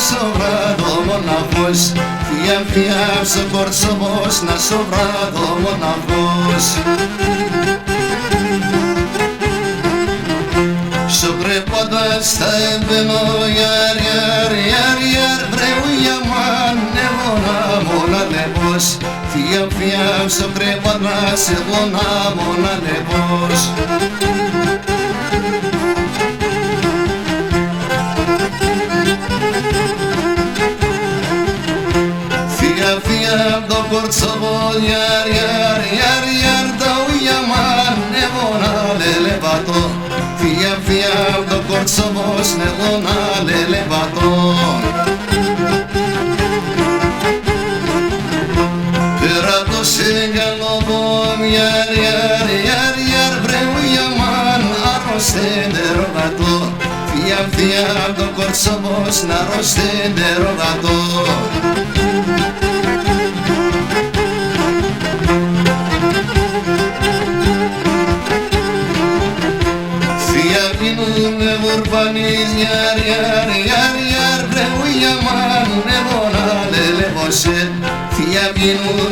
στο βράδο μοναχός, φιά στο κορτσοβός, να στο βράδο μοναχός. Στο κρεπώντας θα έμπαινω γιαρ, βρεούγια μου ανέβωνα μόνα λεπός, φιά στο κρεπώντας εγώ να μόνα λεπός. Φιά το κορτσοβό γιαρ, τα ούγια μου ανέβωνα λελεβατώ, φιά το κορτσοβός εγώ να λελεβατώ. Πέρα το σύγκαλο μου γιαρ, βρεούγια μου αρρωστέντε ρογατώ, φιά το κορτσοβός να αρρωστέντε ρογατώ. Με βουρπανείς γιαρ, βρεούγια μου ανέβωνα λελεβωσέν, φιά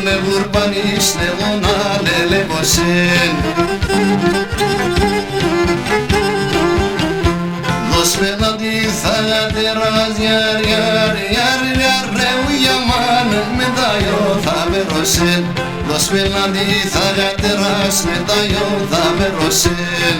με βουρπανείς εγώ να λελεβωσέν. Δώσ' με να τη θαλατεράς γιαρ, βρεούγια μου μεταγιώ θα με ρωσέν, δώσ' με να τη θαλατεράς μεταγιώ θα με ρωσέν.